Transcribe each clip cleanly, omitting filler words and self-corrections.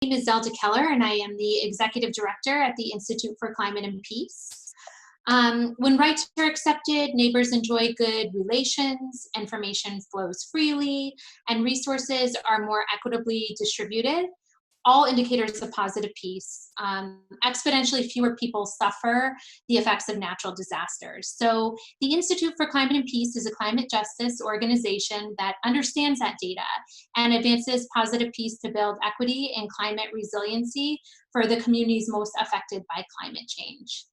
name is Zelda Keller, and I am the Executive Director at the Institute for Climate and Peace. When rights are accepted, neighbors enjoy good relations, information flows freely, and resources are more equitably distributed, all indicators of positive peace. Exponentially fewer people suffer the effects of natural disasters. So the Institute for Climate and Peace is a climate justice organization that understands that data and advances positive peace to build equity and climate resiliency for the communities most affected by climate change.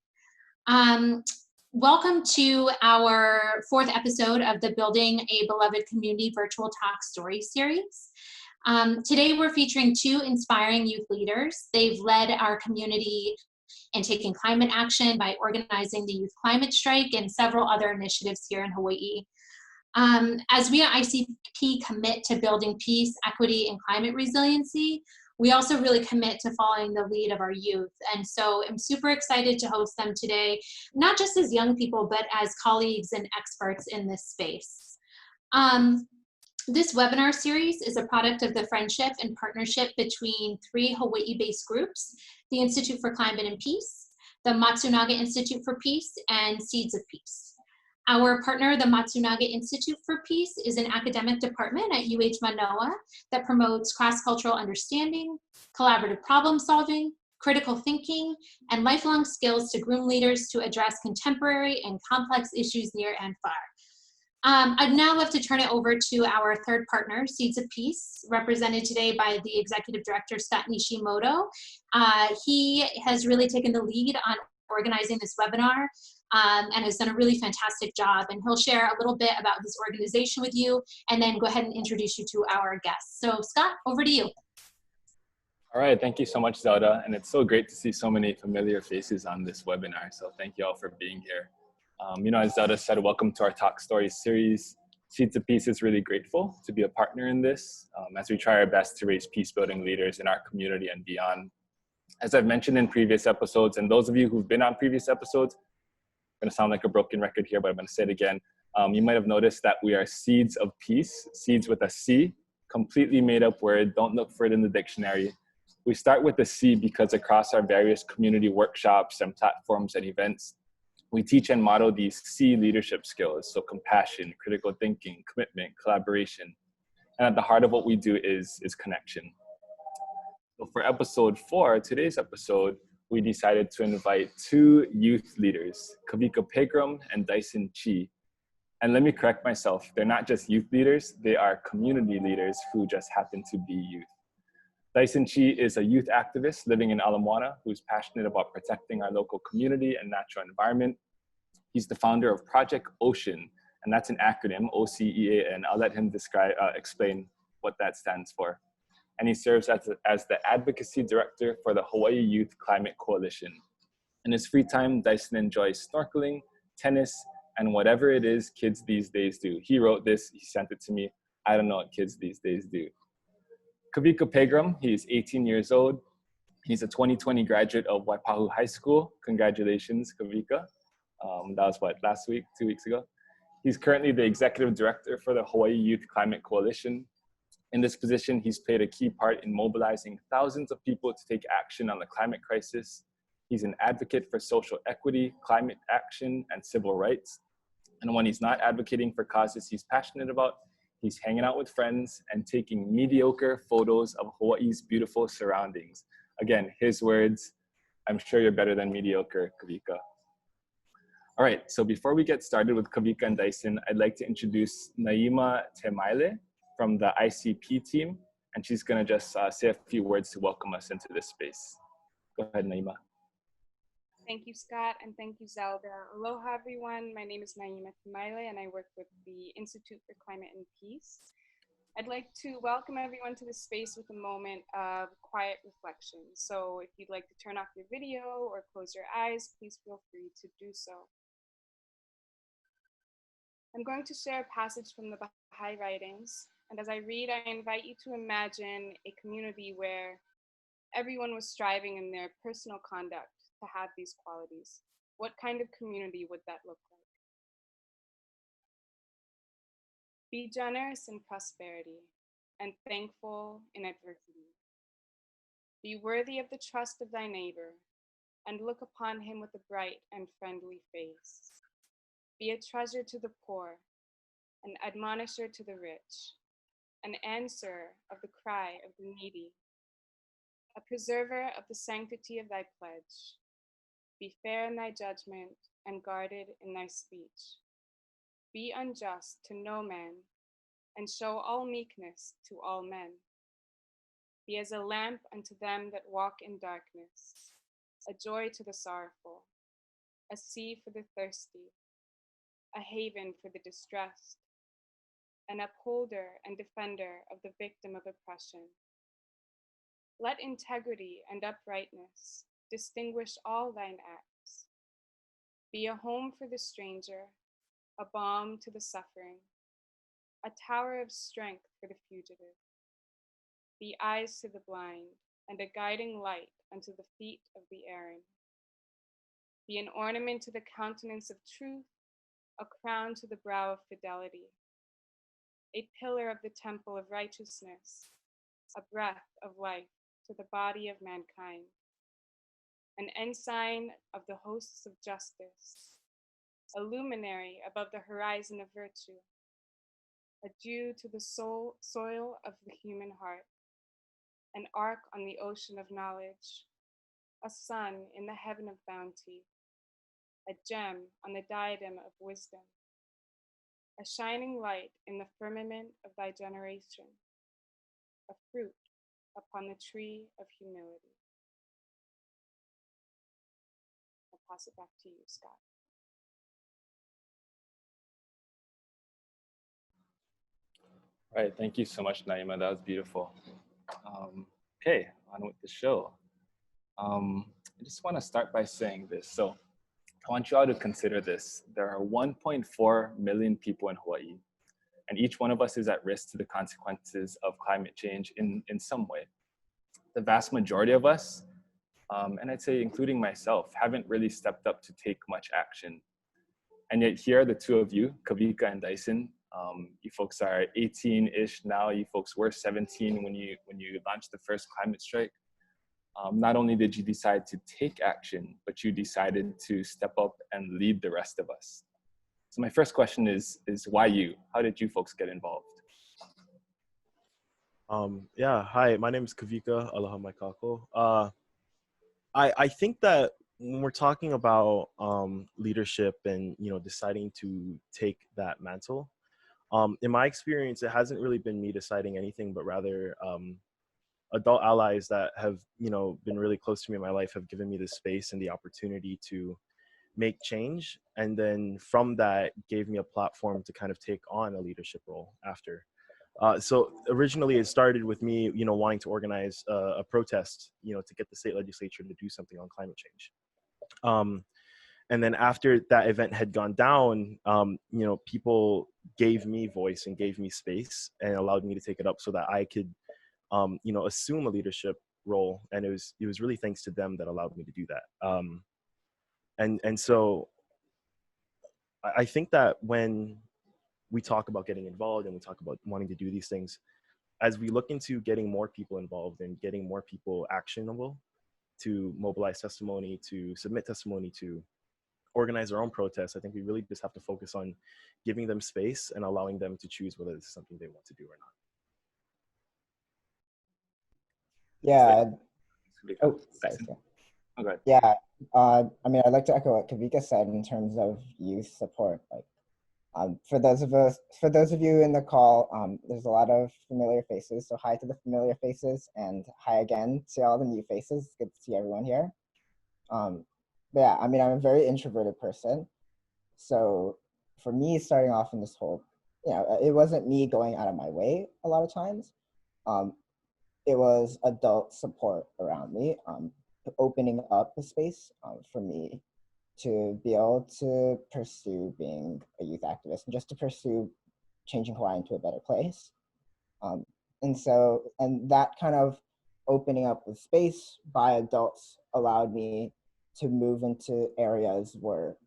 Welcome to our fourth episode of the Building a Beloved Community Virtual Talk Story series. Today we're featuring two inspiring youth leaders. They've led our community in taking climate action by organizing the Youth Climate Strike and several other initiatives here in Hawaii. As we at ICP commit to building peace, equity, and climate resiliency, we also really commit to following the lead of our youth. And so I'm super excited to host them today, not just as young people, but as colleagues and experts in this space. This webinar series is a product of the friendship and partnership between three Hawaii-based groups: the Institute for Climate and Peace, the Matsunaga Institute for Peace, and Seeds of Peace. Our partner, the Matsunaga Institute for Peace, is an academic department at UH Manoa that promotes cross-cultural understanding, collaborative problem solving, critical thinking, and lifelong skills to groom leaders to address contemporary and complex issues near and far. I'd now love to turn it over to our third partner, Seeds of Peace, represented today by the Executive Director, Scott Nishimoto. He has really taken the lead on organizing this webinar and has done a really fantastic job. And he'll share a little bit about his organization with you and then go ahead and introduce you to our guests. So Scott, over to you. All right, thank you so much, Zelda. And it's so great to see so many familiar faces on this webinar. So thank you all for being here. As Zelda said, welcome to our Talk Stories series. Seeds of Peace is really grateful to be a partner in this as we try our best to raise peace-building leaders in our community and beyond. As I've mentioned in previous episodes, and those of you who've been on previous episodes, I'm going to sound like a broken record here, but I'm going to say it again. You might have noticed that we are Seeds of Peace, seeds with a C, completely made up word. Don't look for it in the dictionary. We start with the C because across our various community workshops and platforms and events, we teach and model these C leadership skills. So compassion, critical thinking, commitment, collaboration. And at the heart of what we do is connection. So for episode 4, today's episode, we decided to invite two youth leaders, Kawika Pegram and Dyson Chee. And let me correct myself, they're not just youth leaders, they are community leaders who just happen to be youth. Dyson Chee is a youth activist living in Ala Moana who's passionate about protecting our local community and natural environment. He's the founder of Project Ocean, and that's an acronym, OCEAN. I'll let him explain what that stands for. And he serves as the advocacy director for the Hawai'i Youth Climate Coalition. In his free time, Dyson enjoys snorkeling, tennis, and whatever it is kids these days do. He wrote this, he sent it to me. I don't know what kids these days do. Kawika Pegram, he is 18 years old. He's a 2020 graduate of Waipahu High School. Congratulations, Kawika. That was what, last week, 2 weeks ago? He's currently the executive director for the Hawai'i Youth Climate Coalition. In this position, he's played a key part in mobilizing thousands of people to take action on the climate crisis. He's an advocate for social equity, climate action, and civil rights. And when he's not advocating for causes he's passionate about, he's hanging out with friends and taking mediocre photos of Hawaii's beautiful surroundings. Again, his words, I'm sure you're better than mediocre, Kawika. All right, so before we get started with Kawika and Dyson, I'd like to introduce Naima Temaile from the ICP team, and she's gonna just say a few words to welcome us into this space. Go ahead, Naima. Thank you, Scott, and thank you, Zelda. Aloha, everyone. My name is Naima Temaile, and I work with the Institute for Climate and Peace. I'd like to welcome everyone to this space with a moment of quiet reflection. So if you'd like to turn off your video or close your eyes, please feel free to do so. I'm going to share a passage from the Baha'i writings, and as I read, I invite you to imagine a community where everyone was striving in their personal conduct to have these qualities. What kind of community would that look like? Be generous in prosperity and thankful in adversity. Be worthy of the trust of thy neighbor, and look upon him with a bright and friendly face. Be a treasure to the poor, an admonisher to the rich, an answerer of the cry of the needy, a preserver of the sanctity of thy pledge. Be fair in thy judgment and guarded in thy speech. Be unjust to no man, and show all meekness to all men. Be as a lamp unto them that walk in darkness, a joy to the sorrowful, a sea for the thirsty, a haven for the distressed, an upholder and defender of the victim of oppression. Let integrity and uprightness distinguish all thine acts. Be a home for the stranger, a balm to the suffering, a tower of strength for the fugitive. Be eyes to the blind, and a guiding light unto the feet of the erring. Be an ornament to the countenance of truth, a crown to the brow of fidelity, a pillar of the temple of righteousness, a breath of life to the body of mankind, an ensign of the hosts of justice, a luminary above the horizon of virtue, a dew to the soil of the human heart, an ark on the ocean of knowledge, a sun in the heaven of bounty, a gem on the diadem of wisdom, a shining light in the firmament of thy generation, a fruit upon the tree of humility. I'll pass it back to you, Scott. All right, thank you so much, Naima. That was beautiful. Okay, on with the show. I just want to start by saying this. So I want you all to consider this. There are 1.4 million people in Hawaii, and each one of us is at risk to the consequences of climate change in some way. The vast majority of us, and I'd say including myself, haven't really stepped up to take much action. And yet here, the two of you, Kawika and Dyson, you folks are 18-ish now. You folks were 17 when you launched the first climate strike. Not only did you decide to take action, but you decided to step up and lead the rest of us. So my first question is why you? How did you folks get involved? Yeah, hi, my name is Kawika. Aloha mai kako. I think that when we're talking about leadership and deciding to take that mantle, in my experience, it hasn't really been me deciding anything, but rather adult allies that have been really close to me in my life have given me the space and the opportunity to make change, and then from that gave me a platform to kind of take on a leadership role after. So originally it started with me, wanting to organize a protest, to get the state legislature to do something on climate change. And then after that event had gone down, people gave me voice and gave me space and allowed me to take it up so that I could, assume a leadership role. And it was really thanks to them that allowed me to do that. And so I think that when we talk about getting involved and we talk about wanting to do these things, as we look into getting more people involved and getting more people actionable to mobilize testimony, to submit testimony, to organize their own protests, I think we really just have to focus on giving them space and allowing them to choose whether this is something they want to do or not. Yeah. Oh, sorry. Okay. Yeah. I mean, I'd like to echo what Kawika said in terms of youth support. Like, for those of you in the call, there's a lot of familiar faces. So hi to the familiar faces, and hi again to all the new faces. It's good to see everyone here. But yeah, I mean, I'm a very introverted person. So for me, starting off in this whole, it wasn't me going out of my way a lot of times. It was adult support around me, opening up a space for me to be able to pursue being a youth activist and just to pursue changing Hawaii into a better place. And that kind of opening up of space by adults allowed me to move into areas where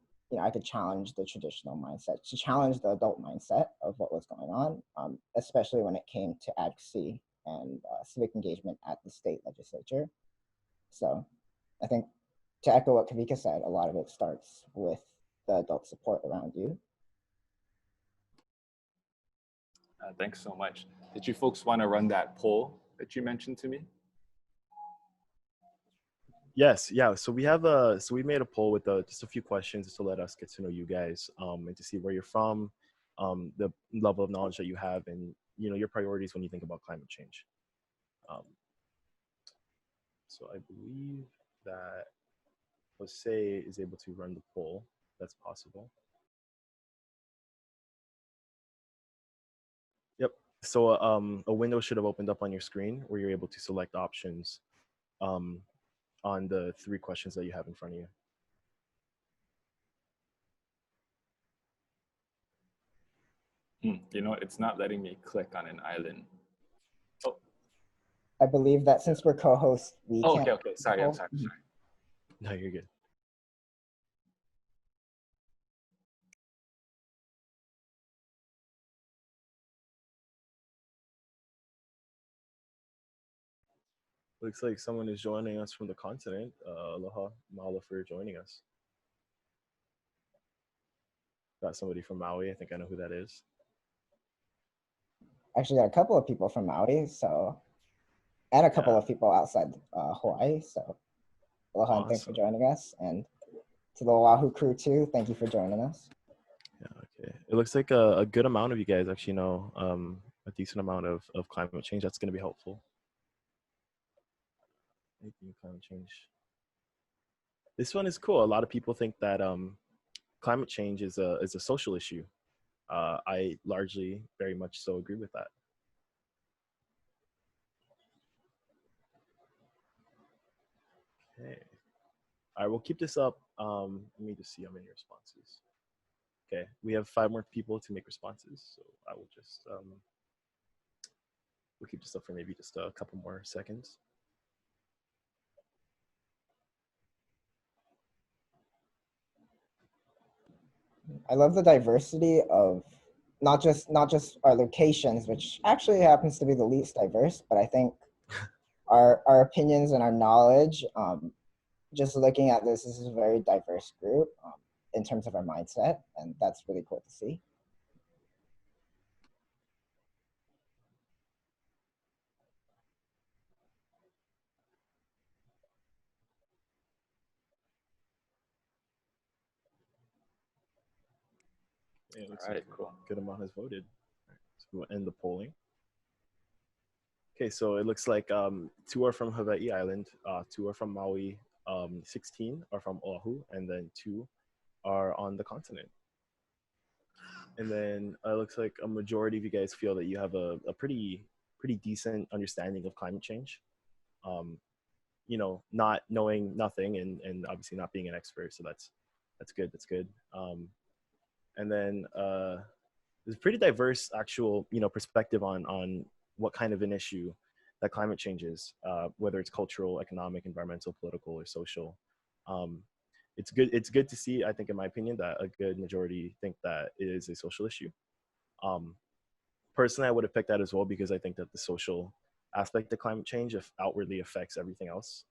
I could challenge the traditional mindset, to challenge the adult mindset of what was going on, especially when it came to advocacy and civic engagement at the state legislature. So I think, to echo what Kawika said, a lot of it starts with the adult support around you. Thanks so much. Did you folks want to run that poll that you mentioned to me? Yes, yeah. So we have we made a poll with just a few questions to let us get to know you guys, and to see where you're from, the level of knowledge that you have, and your priorities when you think about climate change. So I believe that Jose is able to run the poll. That's possible. Yep. So a window should have opened up on your screen where you're able to select options on the 3 questions that you have in front of you. It's not letting me click on an island. Oh. I believe that since we're co-hosts, we can't. Okay. Sorry, I'm sorry. No, you're good. Looks like someone is joining us from the continent. Aloha, mahalo for joining us. Got somebody from Maui. I think I know who that is. Actually got a couple of people from Maui, and a couple of people outside Hawaii. So aloha, and thanks for joining us. And to the Oahu crew too, thank you for joining us. Yeah, okay. It looks like a good amount of you guys actually know a decent amount of climate change. That's going to be helpful. Climate change. This one is cool. A lot of people think that climate change is a social issue. I largely very much so agree with that. Okay. All right, we'll keep this up. Let me just see how many responses. Okay, we have 5 more people to make responses, so I will just we'll keep this up for maybe just a couple more seconds. I love the diversity of not just our locations, which actually happens to be the least diverse, but I think our opinions and our knowledge, just looking at this is a very diverse group in terms of our mindset, and that's really cool to see. Yeah, it looks All right, like cool. A good amount has voted. So we'll end the polling. Okay, so it looks like 2 are from Hawai'i Island, 2 are from Maui, 16 are from Oahu, and then 2 are on the continent. And then it looks like a majority of you guys feel that you have a pretty decent understanding of climate change. Not knowing nothing and obviously not being an expert, so that's good. And then there's a pretty diverse actual perspective on what kind of an issue that climate change is, whether it's cultural, economic, environmental, political, or social. It's good to see, I think, in my opinion, that a good majority think that it is a social issue. Personally, I would have picked that as well because I think that the social aspect of climate change outwardly affects everything else.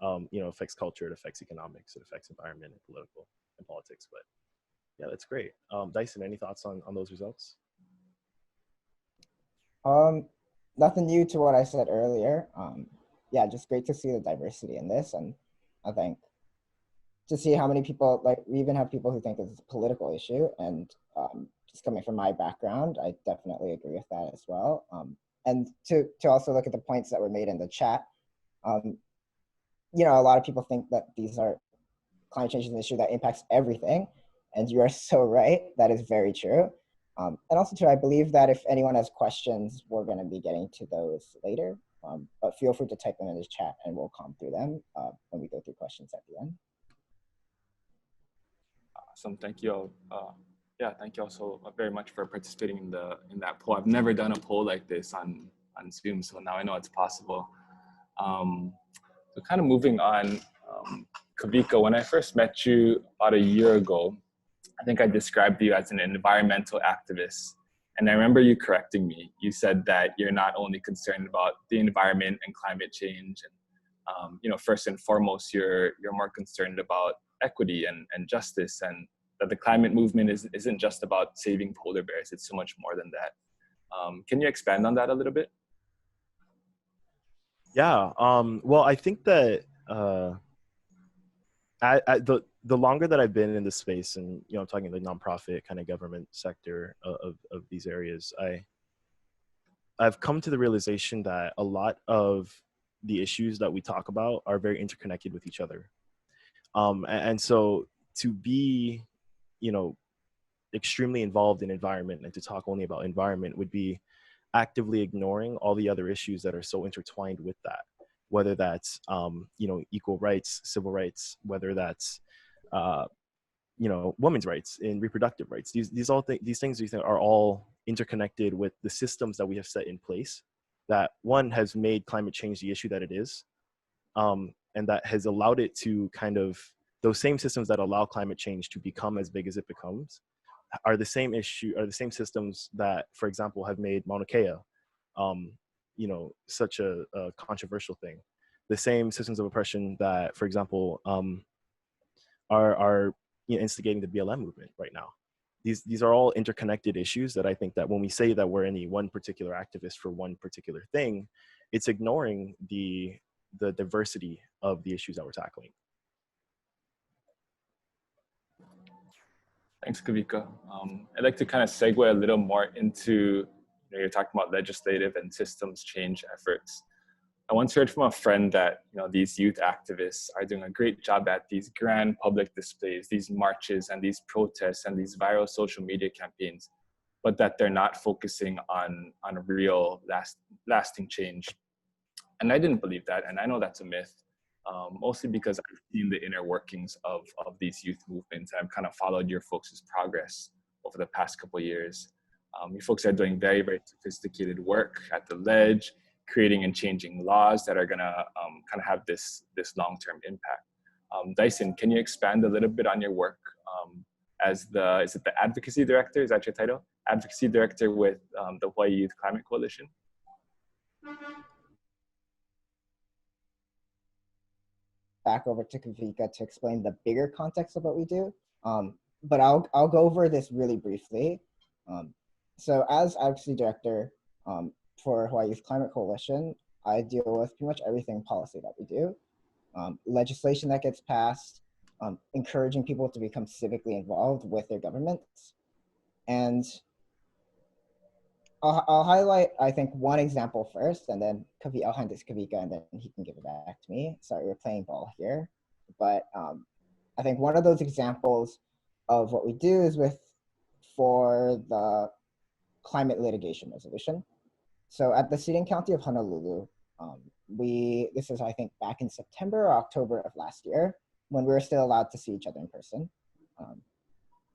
Affects culture, it affects economics, it affects environment and political and politics. But yeah, that's great. Dyson, any thoughts on those results? Nothing new to what I said earlier. Yeah, just great to see the diversity in this, and I think to see how many people, like, we even have people who think it's a political issue, and just coming from my background, I definitely agree with that as well. And to also look at the points that were made in the chat, a lot of people think that climate change is an issue that impacts everything, and you are so right. That is very true. And also too, I believe that if anyone has questions, we're going to be getting to those later. But feel free to type them in the chat and we'll comb through them when we go through questions at the end. Awesome, thank you. Yeah, thank you also very much for participating in that poll. I've never done a poll like this on Zoom, so now I know it's possible. So kind of moving on, Kawika, when I first met you about a year ago, I think I described you as an environmental activist. And I remember you correcting me. You said that you're not only concerned about the environment and climate change, and first and foremost, you're more concerned about equity and justice, and that the climate movement isn't just about saving polar bears. It's so much more than that. Can you expand on that a little bit? Yeah. Well, I think that the longer that I've been in this space, and I'm talking the nonprofit kind of government sector of these areas, I've come to the realization that a lot of the issues that we talk about are very interconnected with each other. And so to be, extremely involved in environment and to talk only about environment would be actively ignoring all the other issues that are so intertwined with that, whether that's, equal rights, civil rights, whether that's, women's rights and reproductive rights. These things are all interconnected with the systems that we have set in place that, one, has made climate change the issue that it is, and that has allowed it to kind of, those same systems that allow climate change to become as big as it becomes are the same systems that, for example, have made Mauna Kea, such a controversial thing. The same systems of oppression that, for example, are instigating the BLM movement right now. These are all interconnected issues that I think that when we say that we're any one particular activist for one particular thing, it's ignoring the diversity of the issues that we're tackling. Thanks, Kawika. I'd like to kind of segue a little more into, you're talking about legislative and systems change efforts. I once heard from a friend that these youth activists are doing a great job at these grand public displays, these marches and these protests and these viral social media campaigns, but that they're not focusing on real lasting change. And I didn't believe that, and I know that's a myth. Mostly because I've seen the inner workings of these youth movements. I've kind of followed your folks' progress over the past couple of years. You folks are doing very, very sophisticated work at the ledge, creating and changing laws that are gonna kind of have this long-term impact. Dyson, can you expand a little bit on your work as is it the advocacy director? Is that your title? Advocacy director with the Hawai'i Youth Climate Coalition? Back over to Kawika to explain the bigger context of what we do. But I'll go over this really briefly. So as advocacy director for Hawai'i Youth Climate Coalition, I deal with pretty much everything policy that we do. Legislation that gets passed, encouraging people to become civically involved with their governments. And I'll highlight, I think, one example first, and then I'll hand this to Kawika, and then he can give it back to me. Sorry, we're playing ball here. But I think one of those examples of what we do is for the climate litigation resolution. So at the City County of Honolulu, this is, I think, back in September or October of last year, when we were still allowed to see each other in person.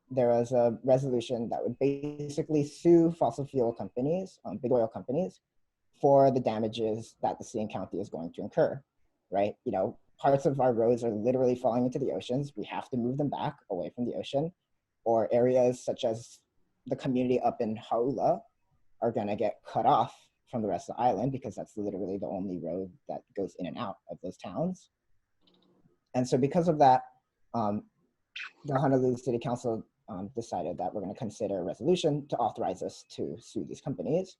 There was a resolution that would basically sue fossil fuel companies, big oil companies, for the damages that the city and county is going to incur, right? Parts of our roads are literally falling into the oceans. We have to move them back away from the ocean, or areas such as the community up in Hauula are gonna get cut off from the rest of the island because that's literally the only road that goes in and out of those towns. And so because of that, the Honolulu City Council decided that we're going to consider a resolution to authorize us to sue these companies.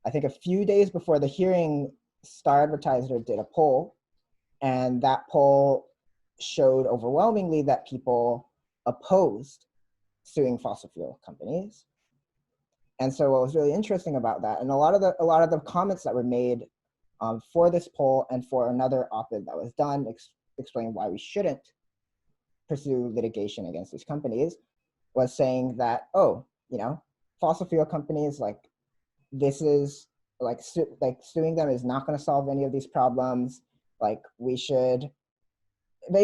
I think a few days before the hearing, Star Advertiser did a poll, and that poll showed overwhelmingly that people opposed suing fossil fuel companies. And so what was really interesting about that, and a lot of the comments that were made for this poll and for another op-ed that was done explaining why we shouldn't pursue litigation against these companies, was saying that, fossil fuel companies, this is suing them is not going to solve any of these problems.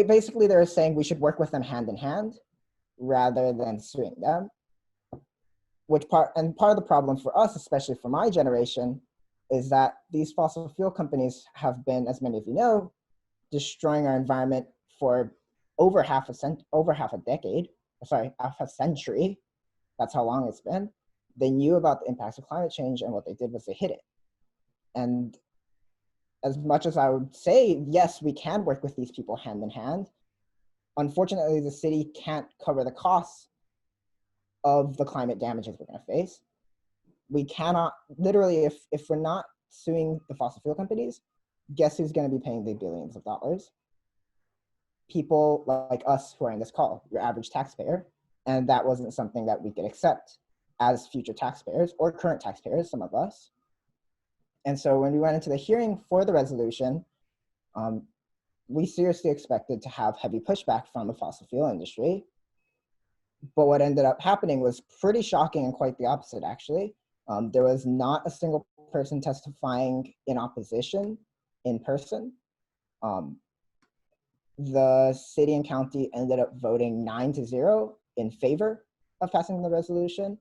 Basically they're saying we should work with them hand in hand rather than suing them. Part of the problem for us, especially for my generation, is that these fossil fuel companies have been, as many of you know, destroying our environment for over half a century. That's how long it's been. They knew about the impacts of climate change, and what they did was they hid it. And as much as I would say, yes, we can work with these people hand in hand, unfortunately, the city can't cover the costs of the climate damages we're going to face. We cannot, literally, if we're not suing the fossil fuel companies, guess who's going to be paying the billions of dollars? People like us who are in this call, your average taxpayer. And that wasn't something that we could accept as future taxpayers or current taxpayers, some of us. And so when we went into the hearing for the resolution, we seriously expected to have heavy pushback from the fossil fuel industry. But what ended up happening was pretty shocking and quite the opposite, actually. There was not a single person testifying in opposition in person. The city and county ended up voting 9-0 in favor of passing the resolution.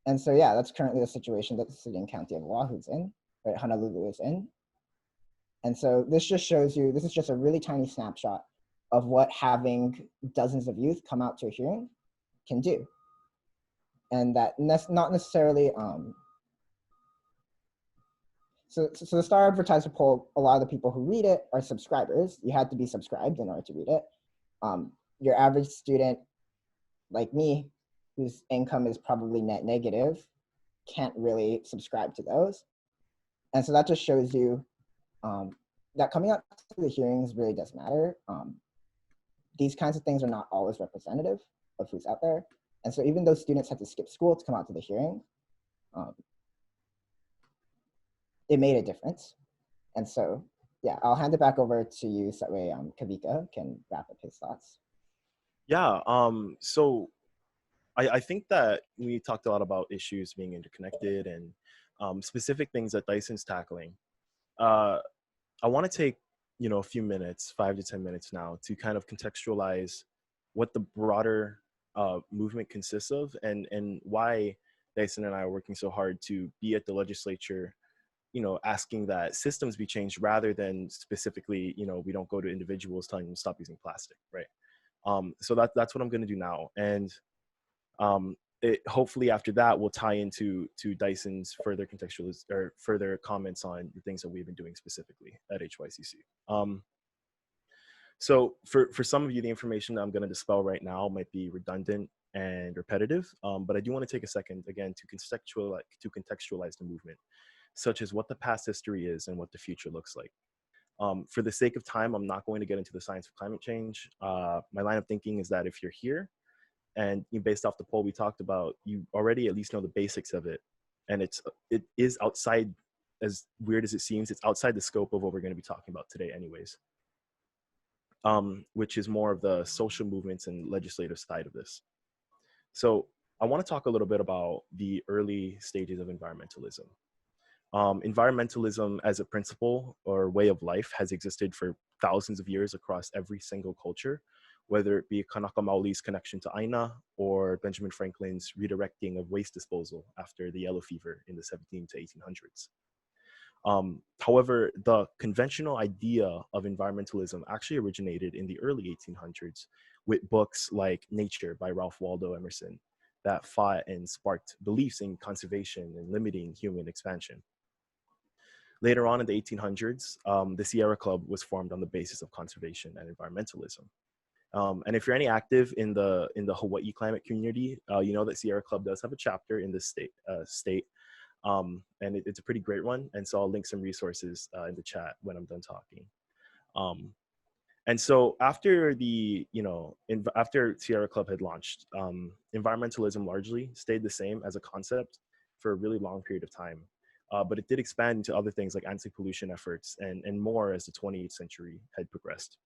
And so, yeah, that's currently the situation that the city and county of Oahu's in, right, Honolulu is in. And so this just shows you, this is just a really tiny snapshot of what having dozens of youth come out to a hearing can do. And that not necessarily, so the Star Advertiser poll, a lot of the people who read it are subscribers. You had to be subscribed in order to read it. Your average student, like me, whose income is probably net negative, can't really subscribe to those. And so that just shows you that coming out to the hearings really does matter. These kinds of things are not always representative of who's out there. And so even though students had to skip school to come out to the hearing, it made a difference. And so, yeah, I'll hand it back over to you so that way Kawika can wrap up his thoughts. Yeah, so I think that we talked a lot about issues being interconnected and specific things that Dyson's tackling. I want to take, a few minutes, 5 to 10 minutes now, to kind of contextualize what the broader movement consists of and why Dyson and I are working so hard to be at the legislature, asking that systems be changed rather than specifically, we don't go to individuals telling them to stop using plastic, right? So that's what I'm going to do now. And hopefully after that will tie into Dyson's further or further comments on the things that we've been doing specifically at HYCC. So for some of you, the information that I'm going to dispel right now might be redundant and repetitive, but I do want to take a second again to contextualize the movement, such as what the past history is and what the future looks like. For the sake of time, I'm not going to get into the science of climate change. My line of thinking is that if you're here, and based off the poll we talked about, you already at least know the basics of it. And it is outside, as weird as it seems, it's outside the scope of what we're going to be talking about today anyways, which is more of the social movements and legislative side of this. So I want to talk a little bit about the early stages of environmentalism. Environmentalism as a principle or way of life has existed for thousands of years across every single culture, whether it be Kanaka Maoli's connection to Aina or Benjamin Franklin's redirecting of waste disposal after the yellow fever in the 17 to 1800s. However, the conventional idea of environmentalism actually originated in the early 1800s with books like Nature by Ralph Waldo Emerson that fought and sparked beliefs in conservation and limiting human expansion. Later on in the 1800s, the Sierra Club was formed on the basis of conservation and environmentalism. And if you're any active in the Hawai'i climate community, you know that Sierra Club does have a chapter in this state, and it's a pretty great one. And so I'll link some resources in the chat when I'm done talking. And so after after Sierra Club had launched, environmentalism largely stayed the same as a concept for a really long period of time. But it did expand into other things like anti-pollution efforts and more as the 28th century had progressed.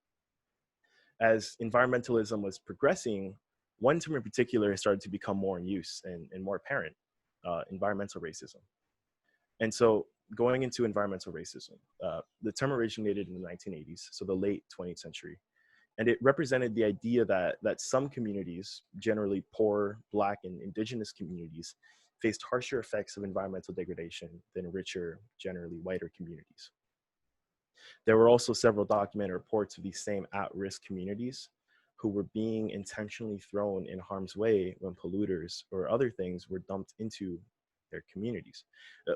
As environmentalism was progressing, one term in particular started to become more in use and more apparent, environmental racism. And so going into environmental racism, the term originated in the 1980s, so the late 20th century. And it represented the idea that some communities, generally poor, Black, and Indigenous communities, faced harsher effects of environmental degradation than richer, generally whiter communities. There were also several documented reports of these same at-risk communities who were being intentionally thrown in harm's way when polluters or other things were dumped into their communities.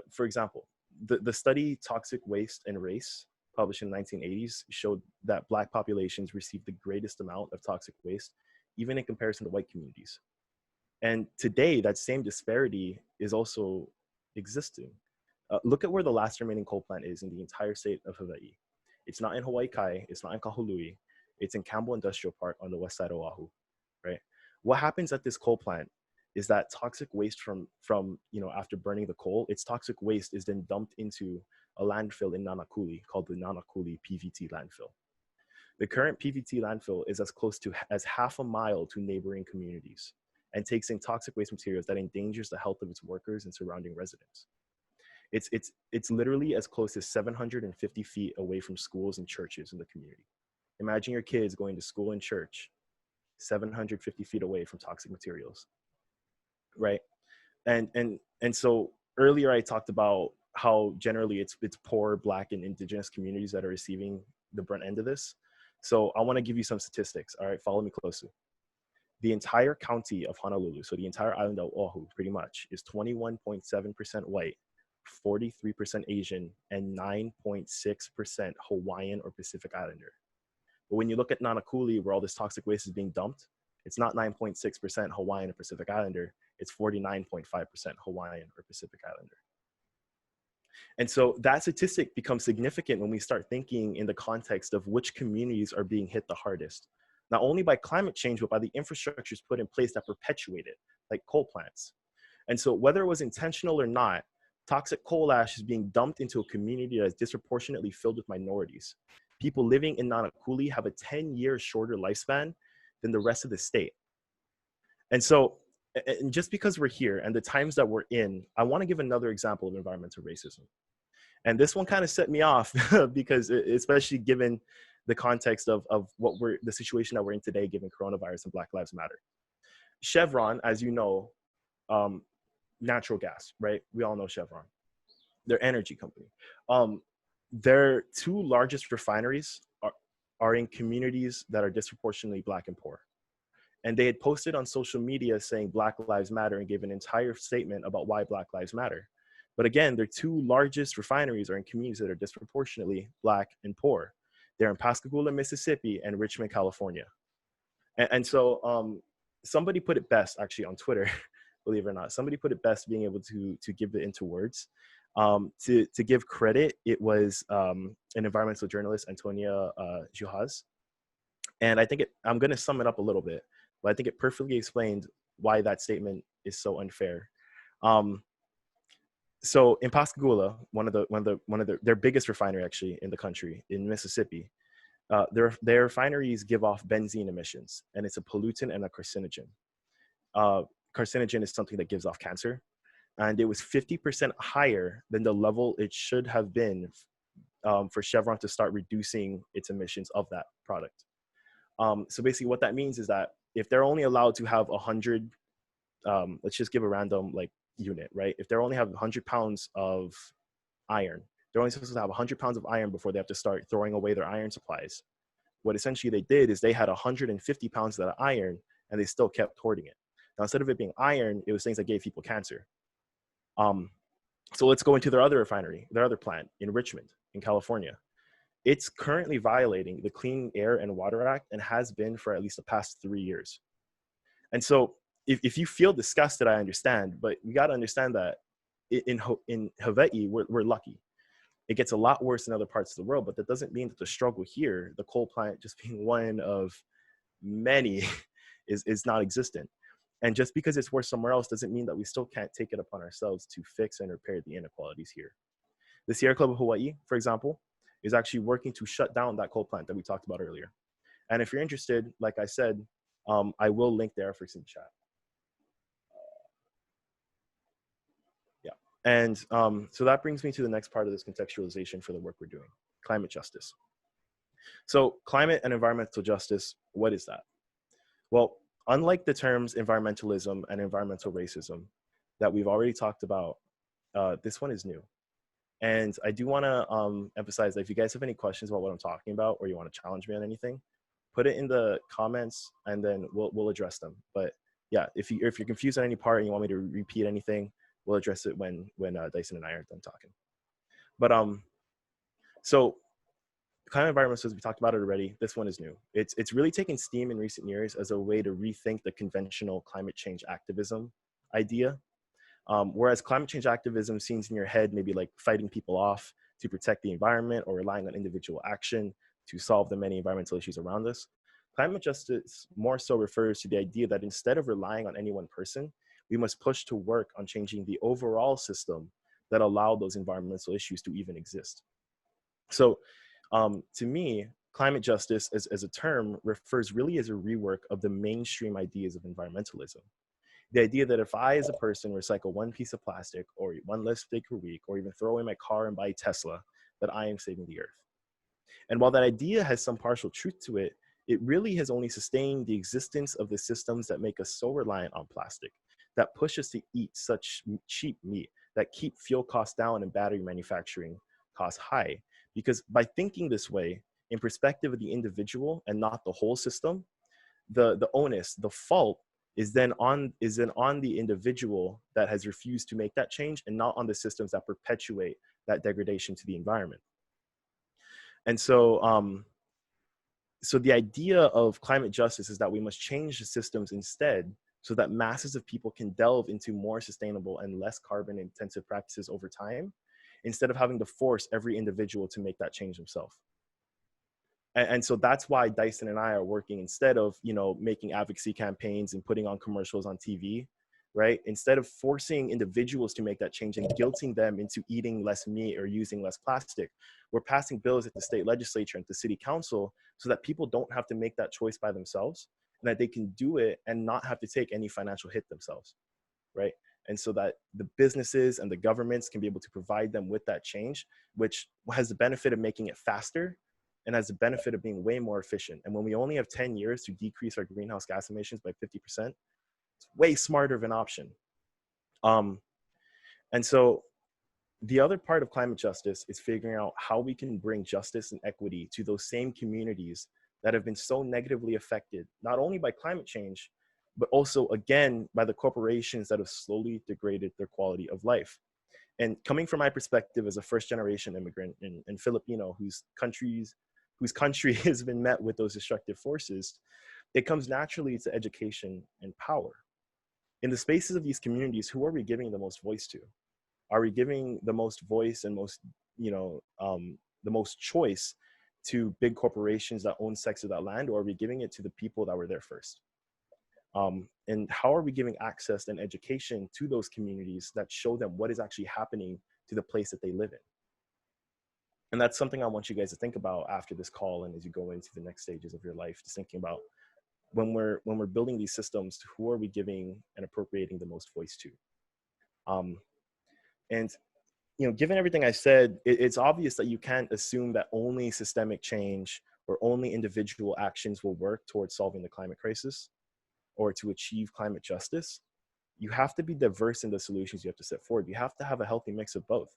For example, the study Toxic Waste and Race, published in the 1980s, showed that Black populations received the greatest amount of toxic waste, even in comparison to white communities. And today, that same disparity is also existing. Look at where the last remaining coal plant is in the entire state of Hawaii. It's not in Hawaii Kai, it's not in Kahului, it's in Campbell Industrial Park on the west side of Oahu, right? What happens at this coal plant is that toxic waste from after burning the coal, its toxic waste is then dumped into a landfill in Nanakuli called the Nanakuli PVT landfill. The current PVT landfill is as close to as half a mile to neighboring communities and takes in toxic waste materials that endangers the health of its workers and surrounding residents. It's literally as close as 750 feet away from schools and churches in the community. Imagine your kids going to school and church 750 feet away from toxic materials, right? And so earlier I talked about how generally it's poor Black and Indigenous communities that are receiving the brunt end of this. So I want to give you some statistics. All right, follow me closely. The entire county of Honolulu, so the entire island of Oahu, pretty much, is 21.7% white, 43% Asian, and 9.6% Hawaiian or Pacific Islander. But when you look at Nanakuli, where all this toxic waste is being dumped, it's not 9.6% Hawaiian or Pacific Islander, it's 49.5% Hawaiian or Pacific Islander. And so that statistic becomes significant when we start thinking in the context of which communities are being hit the hardest, not only by climate change, but by the infrastructures put in place that perpetuate it, like coal plants. And so whether it was intentional or not, toxic coal ash is being dumped into a community that is disproportionately filled with minorities. People living in Nanakuli have a 10-year shorter lifespan than the rest of the state. And so, and just because we're here and the times that we're in, I want to give another example of environmental racism. And this one kind of set me off because especially given the context of the situation that we're in today, given coronavirus and Black Lives Matter. Chevron, as you know, natural gas, right? We all know Chevron. They're an energy company. Their two largest refineries are in communities that are disproportionately Black and poor. And they had posted on social media saying Black Lives Matter and gave an entire statement about why Black Lives Matter. But again, their two largest refineries are in communities that are disproportionately Black and poor. They're in Pascagoula, Mississippi, and Richmond, California. And so somebody put it best, actually, on Twitter, believe it or not. Somebody put it best being able to give it into words. To give credit, it was an environmental journalist, Antonia Juhas. And I think I'm going to sum it up a little bit, but I think it perfectly explained why that statement is so unfair. So in Pascagoula, their biggest refinery actually in the country, in Mississippi, their refineries give off benzene emissions, and it's a pollutant and a carcinogen. Carcinogen is something that gives off cancer, and it was 50% higher than the level it should have been for Chevron to start reducing its emissions of that product. So basically what that means is that if they're only allowed to have 100, let's just give a random unit, right? If they only have 100 pounds of iron, they're only supposed to have 100 pounds of iron before they have to start throwing away their iron supplies. What essentially they did is they had 150 pounds of that iron and they still kept hoarding it. Now, instead of it being iron, it was things that gave people cancer. So let's go into their other refinery, their other plant in Richmond, in California. It's currently violating the Clean Air and Water Act and has been for at least the past 3 years. And so if you feel disgusted, I understand, but you got to understand that in Hawaii, we're lucky. It gets a lot worse in other parts of the world, but that doesn't mean that the struggle here, the coal plant just being one of many, is not existent. And just because it's worse somewhere else doesn't mean that we still can't take it upon ourselves to fix and repair the inequalities here. The Sierra Club of Hawaii, for example, is actually working to shut down that coal plant that we talked about earlier. And if you're interested, like I said, I will link the efforts in the chat. Yeah, and so that brings me to the next part of this contextualization for the work we're doing, climate justice. So climate and environmental justice, what is that? Well, unlike the terms environmentalism and environmental racism that we've already talked about, this one is new. And I do want to emphasize that if you guys have any questions about what I'm talking about or you want to challenge me on anything, put it in the comments and then we'll address them. But yeah, if you're confused on any part and you want me to repeat anything, we'll address it when Dyson and I are done talking. But so climate environment, as we talked about it already, this one is new. It's really taken steam in recent years as a way to rethink the conventional climate change activism idea. Whereas climate change activism seems in your head maybe like fighting people off to protect the environment or relying on individual action to solve the many environmental issues around us, climate justice more so refers to the idea that instead of relying on any one person, we must push to work on changing the overall system that allow those environmental issues to even exist. So to me, climate justice as a term refers really as a rework of the mainstream ideas of environmentalism. The idea that if I, as a person, recycle one piece of plastic or eat one less steak per week, or even throw away my car and buy a Tesla, that I am saving the earth. And while that idea has some partial truth to it, it really has only sustained the existence of the systems that make us so reliant on plastic, that push us to eat such cheap meat, that keep fuel costs down and battery manufacturing costs high. Because by thinking this way, in perspective of the individual and not the whole system, the onus, the fault, is then on the individual that has refused to make that change, and not on the systems that perpetuate that degradation to the environment. And so, so the idea of climate justice is that we must change the systems instead, so that masses of people can delve into more sustainable and less carbon intensive practices over time, instead of having to force every individual to make that change themselves. And so that's why Dyson and I are working, instead of, making advocacy campaigns and putting on commercials on TV, right? Instead of forcing individuals to make that change and guilting them into eating less meat or using less plastic, we're passing bills at the state legislature and the city council so that people don't have to make that choice by themselves, and that they can do it and not have to take any financial hit themselves, right? And so that the businesses and the governments can be able to provide them with that change, which has the benefit of making it faster and has the benefit of being way more efficient. And when we only have 10 years to decrease our greenhouse gas emissions by 50%, it's way smarter of an option. And so the other part of climate justice is figuring out how we can bring justice and equity to those same communities that have been so negatively affected, not only by climate change, but also, again, by the corporations that have slowly degraded their quality of life. And coming from my perspective as a first-generation immigrant and Filipino whose country has been met with those destructive forces, it comes naturally to education and power. In the spaces of these communities, who are we giving the most voice to? Are we giving the most voice and the most choice to big corporations that own sections of that land, or are we giving it to the people that were there first? And how are we giving access and education to those communities that show them what is actually happening to the place that they live in? And that's something I want you guys to think about after this call, and as you go into the next stages of your life, just thinking about when we're building these systems, who are we giving and appropriating the most voice to? And given everything I said, it's obvious that you can't assume that only systemic change or only individual actions will work towards solving the climate crisis or to achieve climate justice. You have to be diverse in the solutions you have to set forward. You have to have a healthy mix of both.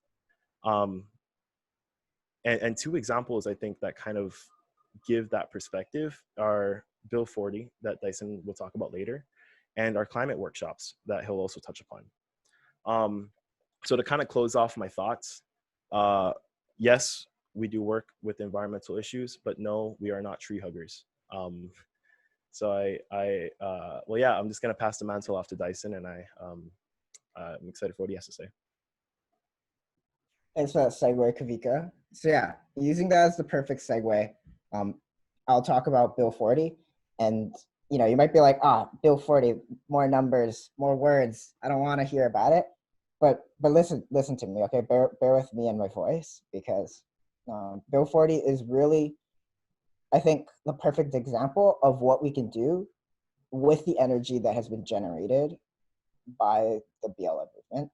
And two examples, I think, that kind of give that perspective are Bill 40, that Dyson will talk about later, and our climate workshops that he'll also touch upon. So to kind of close off my thoughts, yes, we do work with environmental issues, but no, we are not tree huggers. So I'm just gonna pass the mantle off to Dyson, and I'm excited for what he has to say. Thanks for that segue, Kawika. So yeah, using that as the perfect segue, I'll talk about Bill 40. And you might be like, Bill 40, more numbers, more words. I don't want to hear about it. But listen to me, okay? Bear with me and my voice, because Bill 40 is really, I think, the perfect example of what we can do with the energy that has been generated by the BLM movement.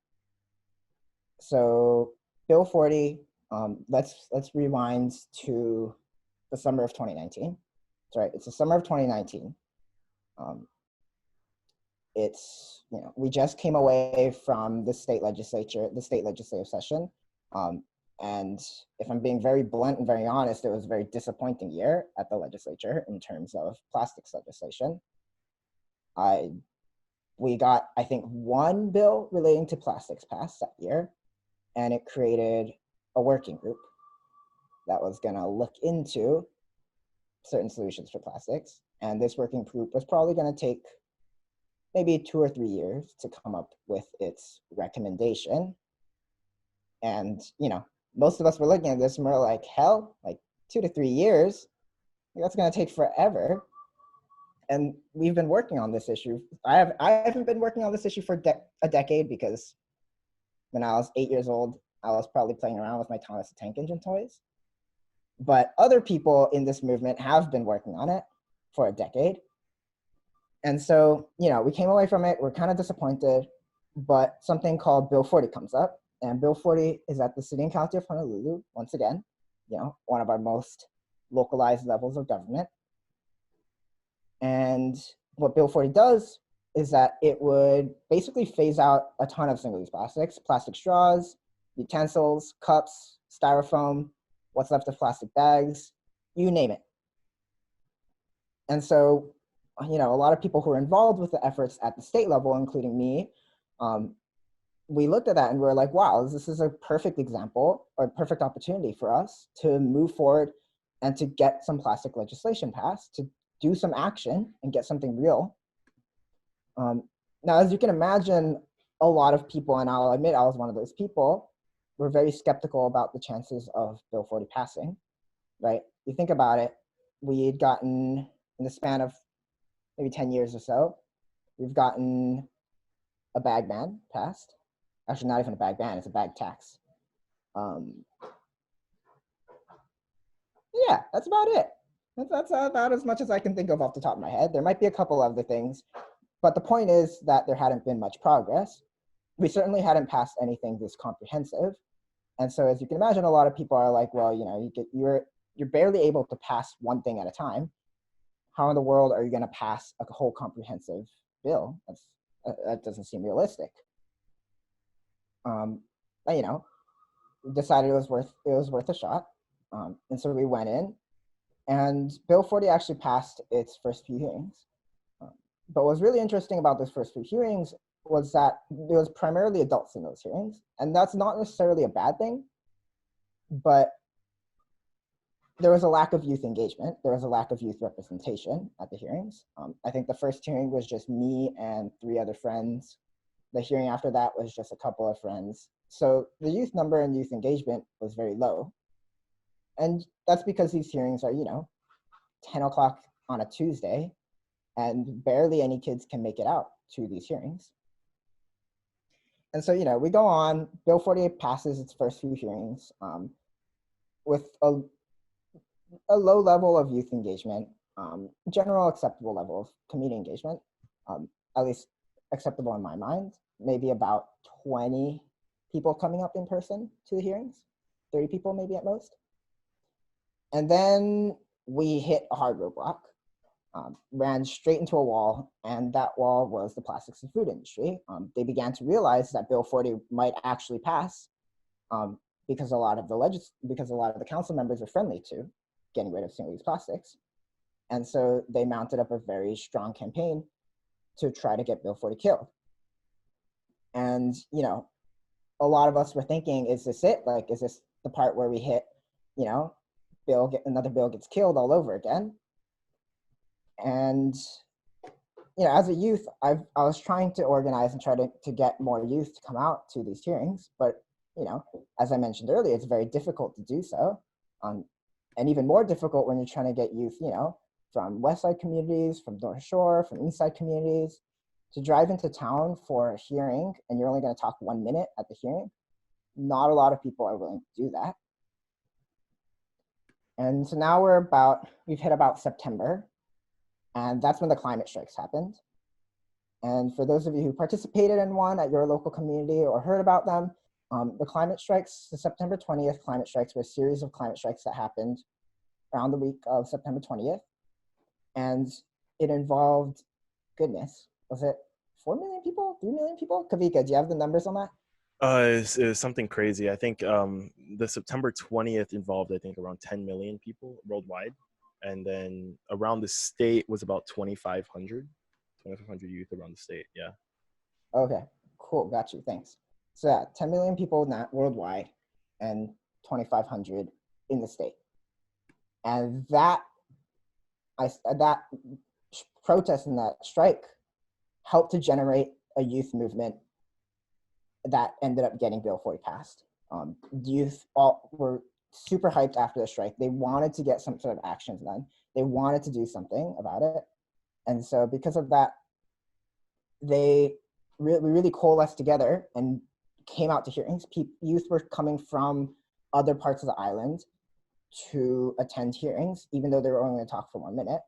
So Bill 40, let's rewind to the summer of 2019. That's right, it's the summer of 2019. We just came away from the state legislative session. And if I'm being very blunt and very honest, it was a very disappointing year at the legislature in terms of plastics legislation. We got, I think, one bill relating to plastics passed that year, and it created a working group that was going to look into certain solutions for plastics. And this working group was probably going to take maybe 2 or 3 years to come up with its recommendation. And, you know, most of us were looking at this and we're like, hell, like 2 to 3 years, that's going to take forever. And we've been working on this issue. I haven't been working on this issue for a decade, because when I was 8 years old, I was probably playing around with my Thomas the Tank Engine toys. But other people in this movement have been working on it for a decade. And so, you know, we came away from it, we're kind of disappointed, but something called Bill 40 comes up. And Bill 40 is at the City and County of Honolulu, once again, you know, one of our most localized levels of government. And what Bill 40 does is that it would basically phase out a ton of single-use plastics, plastic straws, utensils, cups, styrofoam, what's left of plastic bags, you name it. And so, you know, a lot of people who are involved with the efforts at the state level, including me, we looked at that and we were like, wow, this is a perfect example or a perfect opportunity for us to move forward and to get some plastic legislation passed, to do some action and get something real. Now, as you can imagine, a lot of people, and I'll admit I was one of those people, were very skeptical about the chances of Bill 40 passing, right? You think about it, we had gotten, in the span of maybe 10 years or so, we've gotten a bag ban passed. Actually, not even a bag ban, it's a bag tax. Yeah, that's about it. That's about as much as I can think of off the top of my head. There might be a couple other things, but the point is that there hadn't been much progress. We certainly hadn't passed anything this comprehensive. And so, as you can imagine, a lot of people are like, well, you know, you're barely able to pass one thing at a time. How in the world are you going to pass a whole comprehensive bill? That doesn't seem realistic. But, you know, we decided it was worth a shot. And so we went in, and Bill 40 actually passed its first few hearings. But what was really interesting about those first few hearings was that there was primarily adults in those hearings. And that's not necessarily a bad thing, but there was a lack of youth engagement. There was a lack of youth representation at the hearings. I think the first hearing was just me and 3 other friends. The hearing after that was just a couple of friends. So the youth number and youth engagement was very low. And that's because these hearings are, you know, 10 o'clock on a Tuesday, and barely any kids can make it out to these hearings. And so, you know, we go on, Bill 48 passes its first few hearings with a low level of youth engagement, general acceptable level of community engagement, at least acceptable in my mind, maybe about 20 people coming up in person to the hearings, 30 people maybe at most. And then we hit a hard roadblock, ran straight into a wall, and that wall was the plastics and food industry. They began to realize that Bill 40 might actually pass because a lot of the council members are friendly to getting rid of single-use plastics. And so they mounted up a very strong campaign to try to get Bill 40 killed. And, you know, a lot of us were thinking, is this it? Like, is this the part where we hit, you know, another bill gets killed all over again? And, you know, as a youth, I was trying to organize and try to get more youth to come out to these hearings. But, you know, as I mentioned earlier, it's very difficult to do so. And even more difficult when you're trying to get youth, you know, from West Side communities, from North Shore, from East Side communities, to drive into town for a hearing, and you're only going to talk 1 minute at the hearing. Not a lot of people are willing to do that. And so now we've hit about September, and that's when the climate strikes happened. And for those of you who participated in one at your local community or heard about them, the climate strikes, the September 20th climate strikes were a series of climate strikes that happened around the week of September 20th. And it involved, goodness, was it 4 million people, 3 million people? Kawika, do you have the numbers on that? It was something crazy. I think the September 20th involved, I think, around 10 million people worldwide. And then around the state was about 2,500 youth around the state. Yeah. Okay, cool, got you, thanks. So yeah, 10 million people worldwide and 2,500 in the state. And that protest and that strike helped to generate a youth movement that ended up getting Bill 40 passed. Youth all were super hyped after the strike. They wanted to get some sort of actions done. They wanted to do something about it. And so because of that, they really coalesced together and came out to hearings. Youth were coming from other parts of the island to attend hearings, even though they were only going to talk for 1 minute.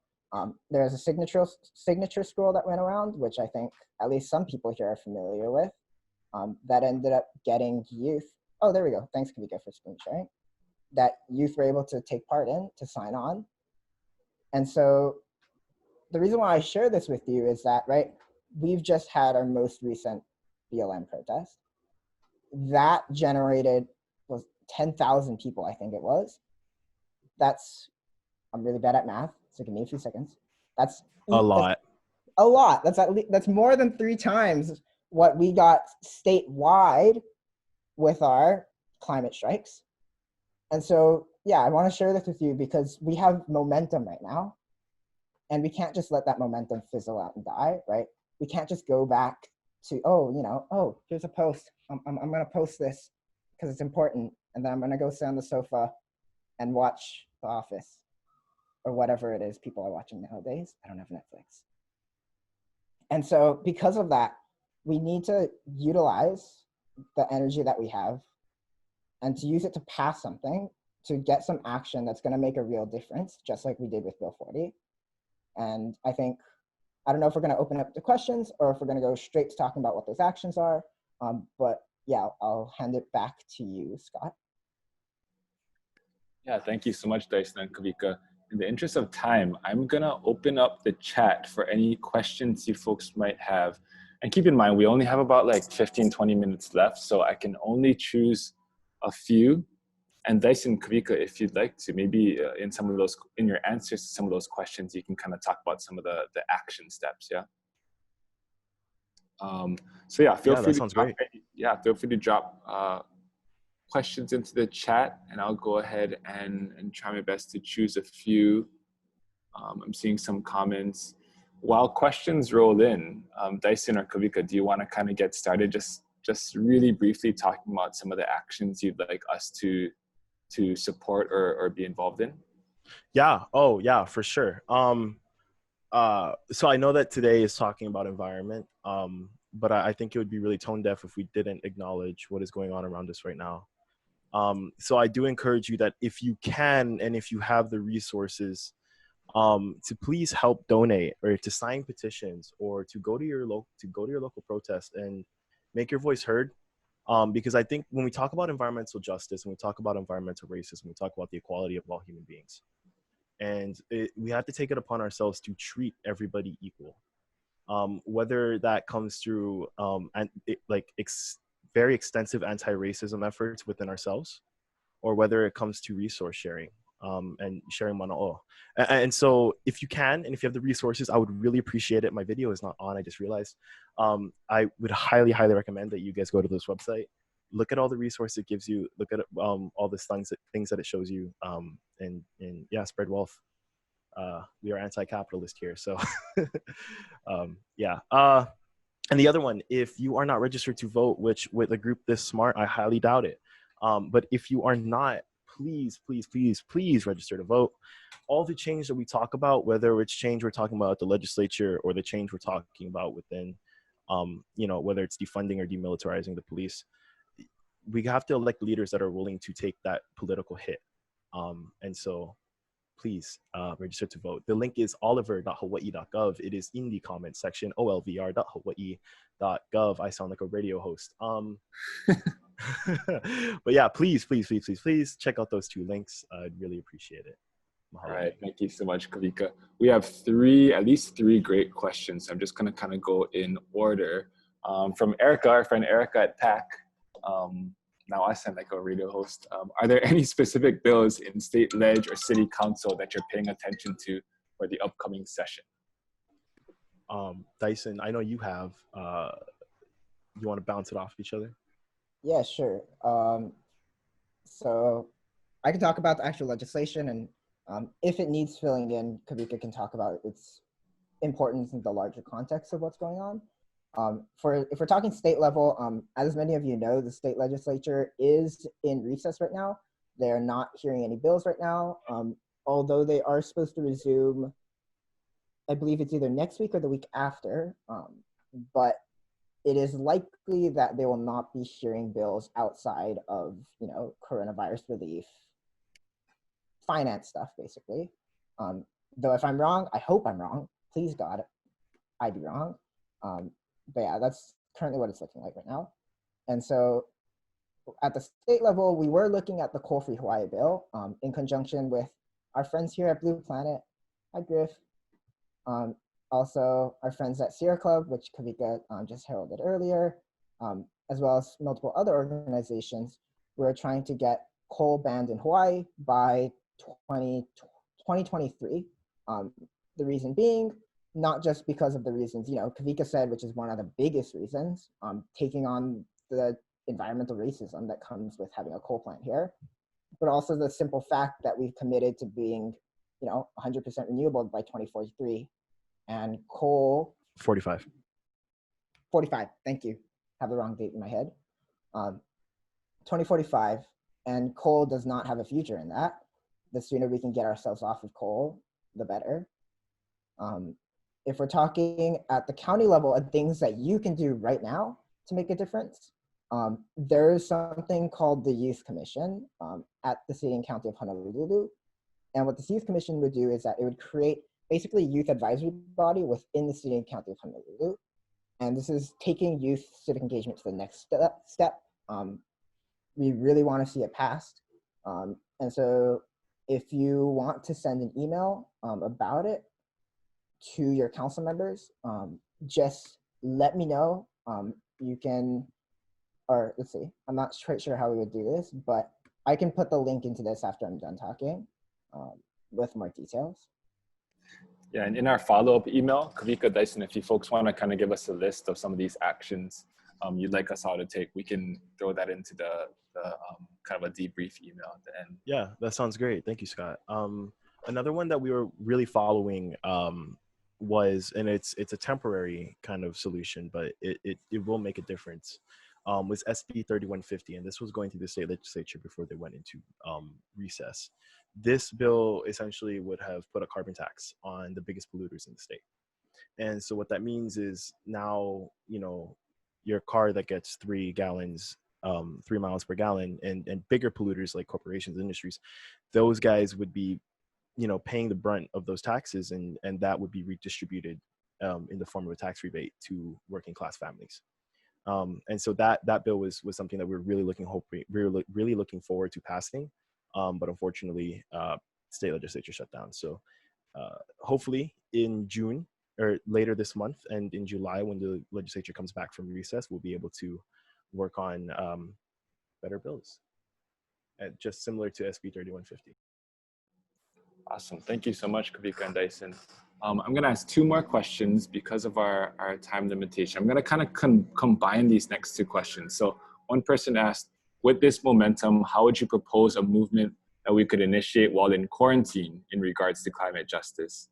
There was a signature scroll that went around, which I think at least some people here are familiar with, that ended up getting youth. Oh, there we go. Thanks, Kawika, for screen sharing. That youth were able to take part in, to sign on. And so the reason why I share this with you is that, right, we've just had our most recent BLM protest. That generated was 10,000 people, I think it was. I'm really bad at math, so give me a few seconds. That's a lot. A lot. That's more than 3 times what we got statewide with our climate strikes. And so, yeah, I want to share this with you because we have momentum right now, and we can't just let that momentum fizzle out and die, right? We can't just go back to, here's a post. I'm going to post this because it's important, and then I'm going to go sit on the sofa and watch The Office or whatever it is people are watching nowadays. I don't have Netflix. And so because of that, we need to utilize the energy that we have and to use it to pass something, to get some action that's going to make a real difference, just like we did with Bill 40. And I don't know if we're going to open up to questions or if we're going to go straight to talking about what those actions are. But yeah, I'll hand it back to you, Scott. Yeah, thank you so much, Dyson and Kawika. In the interest of time, I'm gonna open up the chat for any questions you folks might have. And keep in mind, we only have about like 15, 20 minutes left, so I can only choose a few. And Dyson, Kawika, if you'd like to, maybe in your answers to some of those questions, you can kind of talk about some of the action steps, yeah? So yeah, feel free to drop questions into the chat, and I'll go ahead and try my best to choose a few. I'm seeing some comments. While questions roll in, Dyson or Kawika, do you want to kind of get started just really briefly talking about some of the actions you'd like us to support or be involved in? Yeah. Oh, yeah, for sure. So I know that today is talking about environment, but I think it would be really tone deaf if we didn't acknowledge what is going on around us right now. So I do encourage you that if you can, and if you have the resources, to please help donate or to sign petitions or to go to your local protest and make your voice heard. Because I think when we talk about environmental justice, when we talk about environmental racism, we talk about the equality of all human beings. And we have to take it upon ourselves to treat everybody equal. Whether that comes through very extensive anti-racism efforts within ourselves, or whether it comes to resource sharing and sharing mana'o. And so if you can, and if you have the resources, I would really appreciate it. My video is not on, I just realized. I would highly, highly recommend that you guys go to this website, look at all the resources it gives you, look at all the things that it shows you, and yeah, spread wealth. We are anti-capitalist here, so yeah. And the other one, if you are not registered to vote, which with a group this smart, I highly doubt it. But if you are not, please, please, please, please register to vote. All the change that we talk about, whether it's change we're talking about at the legislature or the change we're talking about within, whether it's defunding or demilitarizing the police, we have to elect leaders that are willing to take that political hit. And so please register to vote. The link is oliver.hawaii.gov. It is in the comments section, olvr.hawaii.gov. I sound like a radio host. But yeah, please, please, please, please, please check out those 2 links. I'd really appreciate it. All right, thank you so much, Kawika. We have at least three great questions. I'm just gonna kind of go in order. From Erica, our friend Erica at TAC. Now I sound like a radio host. Are there any specific bills in state ledge or city council that you're paying attention to for the upcoming session? Dyson, I know you have. You want to bounce it off each other? Yeah, sure. So I can talk about the actual legislation, and if it needs filling in, Kawika can talk about its importance in the larger context of what's going on. If we're talking state level, as many of you know, the state legislature is in recess right now. They're not hearing any bills right now, although they are supposed to resume, I believe it's either next week or the week after, but it is likely that they will not be hearing bills outside of, coronavirus relief, finance stuff, basically. Though if I'm wrong, I hope I'm wrong. Please God, I'd be wrong. But yeah, that's currently what it's looking like right now. And so at the state level, we were looking at the coal-free Hawaii bill in conjunction with our friends here at Blue Planet. Hi, Griff. Also, our friends at Sierra Club, which Kawika just heralded earlier, as well as multiple other organizations. We're trying to get coal banned in Hawaii by 2023. The reason being, not just because of the reasons, Kawika said, which is one of the biggest reasons, taking on the environmental racism that comes with having a coal plant here, but also the simple fact that we've committed to being, 100% renewable by 2043. And coal 45. Thank you. Have the wrong date in my head. 2045, and coal does not have a future in that. The sooner we can get ourselves off of coal, the better. If we're talking at the county level of things that you can do right now to make a difference, there is something called the Youth Commission at the City and County of Honolulu. And what this Youth Commission would do is that it would create basically youth advisory body within the City and County of Honolulu. And this is taking youth civic engagement to the next step. We really want to see it passed. And so if you want to send an email about it to your council members, just let me know. You can, or let's see, I'm not quite sure how we would do this, but I can put the link into this after I'm done talking with more details. Yeah, and in our follow-up email, Kawika, Dyson, if you folks want to kind of give us a list of some of these actions you'd like us all to take, we can throw that into the kind of a debrief email at the end. Yeah, that sounds great. Thank you, Scott. Another one that we were really following was, and it's a temporary kind of solution, but it will make a difference, was SB 3150, and this was going through the state legislature before they went into recess. This bill essentially would have put a carbon tax on the biggest polluters in the state. And so what that means is now, your car that gets 3 miles per gallon, and bigger polluters like corporations, industries, those guys would be, paying the brunt of those taxes, and that would be redistributed in the form of a tax rebate to working class families. And so that bill was something that we're really looking forward to passing. But unfortunately, state legislature shut down. So hopefully in June or later this month, and in July when the legislature comes back from recess, we'll be able to work on better bills, just similar to SB 3150. Awesome. Thank you so much, Kawika and Dyson. I'm going to ask 2 more questions because of our time limitation. I'm going to kind of combine these next 2 questions. So one person asked, with this momentum, how would you propose a movement that we could initiate while in quarantine in regards to climate justice?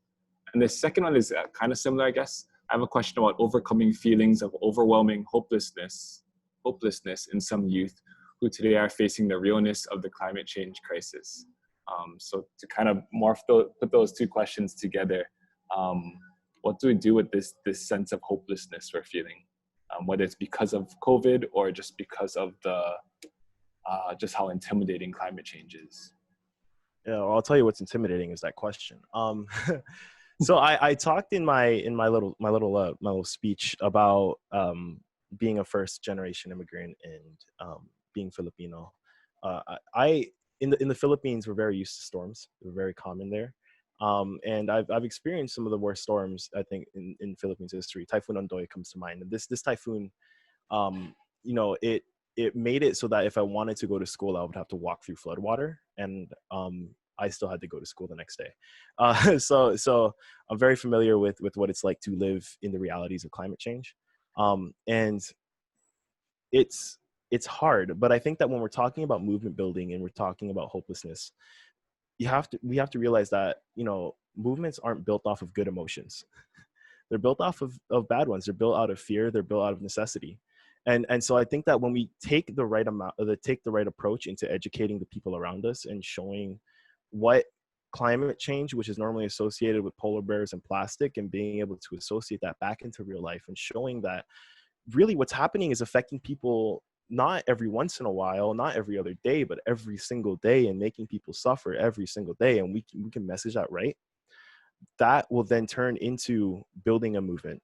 And the second one is kind of similar, I guess. I have a question about overcoming feelings of overwhelming hopelessness in some youth who today are facing the realness of the climate change crisis. So to kind of put those 2 questions together, what do we do with this sense of hopelessness we're feeling? Whether it's because of COVID or just because of just how intimidating climate change is. Yeah, well, I'll tell you what's intimidating is that question. So I talked in my little speech about being a first generation immigrant and being Filipino. In the Philippines, we're very used to storms. They're very common there. And I've experienced some of the worst storms, I think, in Philippines history. Typhoon Ondoy comes to mind. And this typhoon, it it made it so that if I wanted to go to school, I would have to walk through floodwater, and I still had to go to school the next day. So I'm very familiar with what it's like to live in the realities of climate change, and it's hard. But I think that when we're talking about movement building and we're talking about hopelessness, we have to realize that, you know, movements aren't built off of good emotions. They're built off of bad ones. They're built out of fear. They're built out of necessity. And so I think that when we take the right approach into educating the people around us and showing what climate change, which is normally associated with polar bears and plastic, and being able to associate that back into real life and showing that really what's happening is affecting people not every once in a while, not every other day, but every single day, and making people suffer every single day. And we can message that right. That will then turn into building a movement,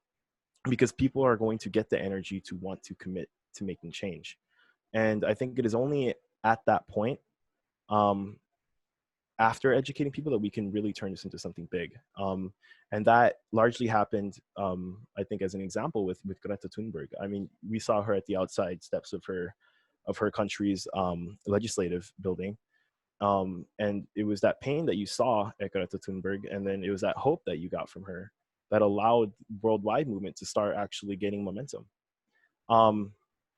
because people are going to get the energy to want to commit to making change. And I think it is only at that point, after educating people, that we can really turn this into something big. And that largely happened, I think, as an example with Greta Thunberg. I mean, we saw her at the outside steps of her country's legislative building. And it was that pain that you saw at Greta Thunberg, and then it was that hope that you got from her that allowed worldwide movement to start actually gaining momentum.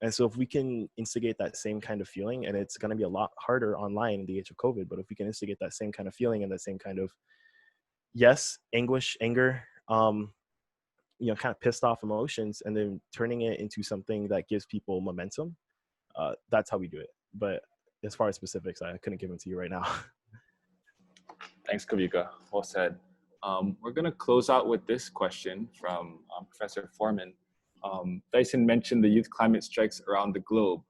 And so if we can instigate that same kind of feeling, and it's going to be a lot harder online in the age of COVID, but if we can instigate that same kind of feeling and that same kind of, yes, anguish, anger, you know, kind of pissed off emotions, and then turning it into something that gives people momentum, that's how we do it. But as far as specifics, I couldn't give them to you right now. Thanks, Kawika. Well said. We're going to close out with this question from Professor Foreman. Dyson mentioned the youth climate strikes around the globe.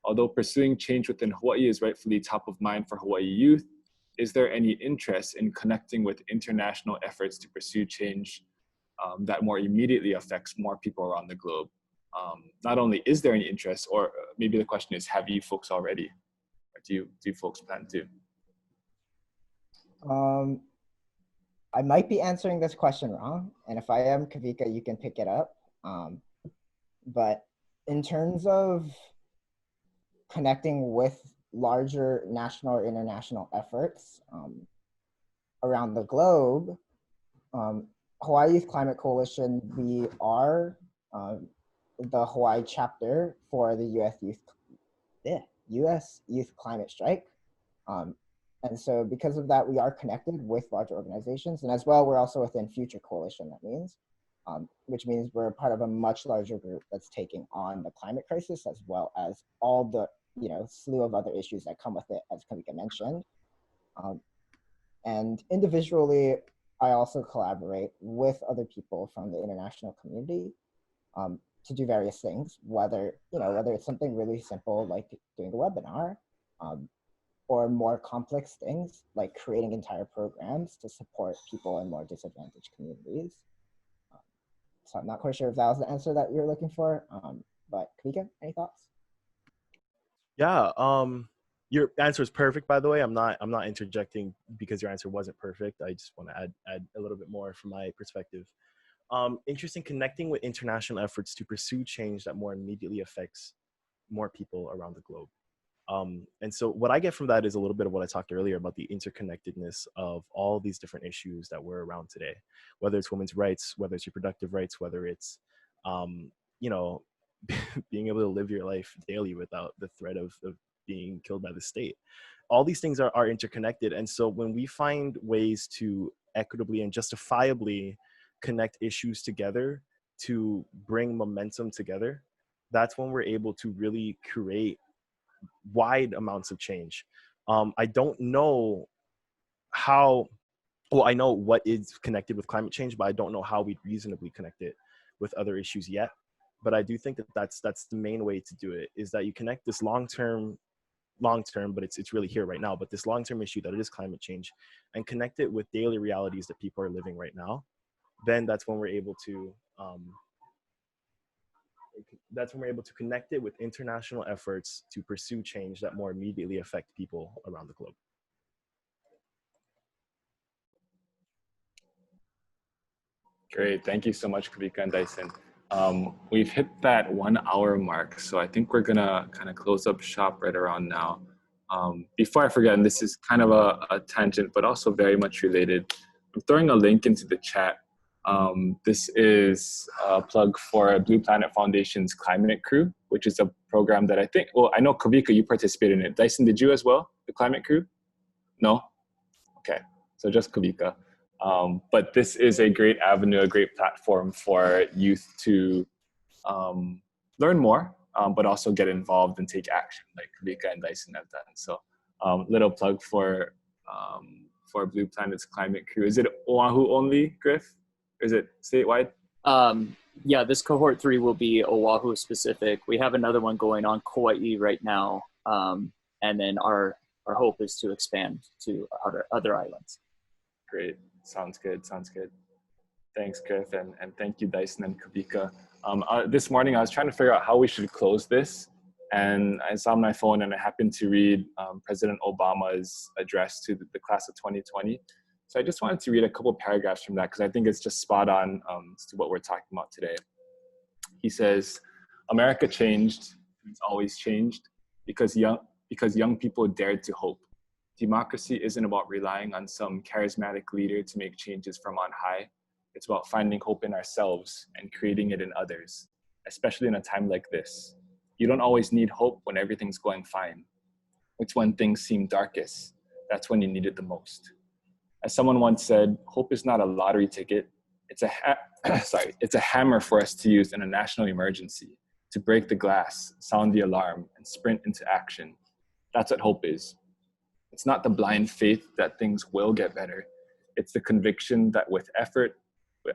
Although pursuing change within Hawaii is rightfully top of mind for Hawaii youth, is there any interest in connecting with international efforts to pursue change that more immediately affects more people around the globe? Not only is there any interest, or maybe the question is, have you folks already? Or do you folks plan to? I might be answering this question wrong, and if I am, Kawika, you can pick it up. But in terms of connecting with larger national or international efforts around the globe, Hawai'i Youth Climate Coalition, we are the Hawaii chapter for the US Youth Climate Strike. And so because of that, we are connected with larger organizations, and as well, we're also within Future Coalition, that means, which means we're part of a much larger group that's taking on the climate crisis, as well as all the, you know, slew of other issues that come with it, as Kawika mentioned. And individually, I also collaborate with other people from the international community to do various things, whether it's something really simple like doing a webinar, or more complex things like creating entire programs to support people in more disadvantaged communities. So I'm not quite sure if that was the answer that you're looking for, but Kawika, any thoughts? Yeah, your answer is perfect, by the way. I'm not interjecting because your answer wasn't perfect. I just want to add a little bit more from my perspective. Interesting, connecting with international efforts to pursue change that more immediately affects more people around the globe. And so what I get from that is a little bit of what I talked earlier about the interconnectedness of all these different issues that we're around today, whether it's women's rights, whether it's reproductive rights, whether it's, you know, being able to live your life daily without the threat of being killed by the state. All these things are interconnected. And so when we find ways to equitably and justifiably connect issues together to bring momentum together, that's when we're able to really create wide amounts of change. I don't know how, well, I know what is connected with climate change, but I don't know how we'd reasonably connect it with other issues yet. But I do think that that's the main way to do it, is that you connect this long-term, but it's really here right now, but this long-term issue that it is climate change, and connect it with daily realities that people are living right now. Then that's when we're able to connect it with international efforts to pursue change that more immediately affect people around the globe. Great, thank you so much, Kawika and Dyson. We've hit that 1 hour mark, so I think we're gonna kind of close up shop right around now. Before I forget, and this is kind of a tangent, but also very much related, I'm throwing a link into the chat. This is a plug for Blue Planet Foundation's Climate Crew, which is a program that I think, well, I know Kawika, you participated in it. Dyson, did you as well, the Climate Crew? No? Okay, so just Kawika. But this is a great avenue, a great platform for youth to learn more, but also get involved and take action like Kawika and Dyson have done. So little plug for Blue Planet's Climate Crew. Is it Oahu only, Griff? Or is it statewide? Yeah, this cohort 3 will be Oahu specific. We have another one going on Kauai right now. And then our hope is to expand to other islands. Great. Sounds good. Sounds good. Thanks, Griff, and thank you, Dyson and Kawika. This morning, I was trying to figure out how we should close this, and I saw on my phone, and I happened to read President Obama's address to the class of 2020. So I just wanted to read a couple paragraphs from that because I think it's just spot on to what we're talking about today. He says, "America changed, it's always changed, because young people dared to hope. Democracy isn't about relying on some charismatic leader to make changes from on high. It's about finding hope in ourselves and creating it in others, especially in a time like this. You don't always need hope when everything's going fine. It's when things seem darkest. That's when you need it the most. As someone once said, hope is not a lottery ticket. It's a hammer for us to use in a national emergency, to break the glass, sound the alarm, and sprint into action. That's what hope is. It's not the blind faith that things will get better. It's the conviction that with effort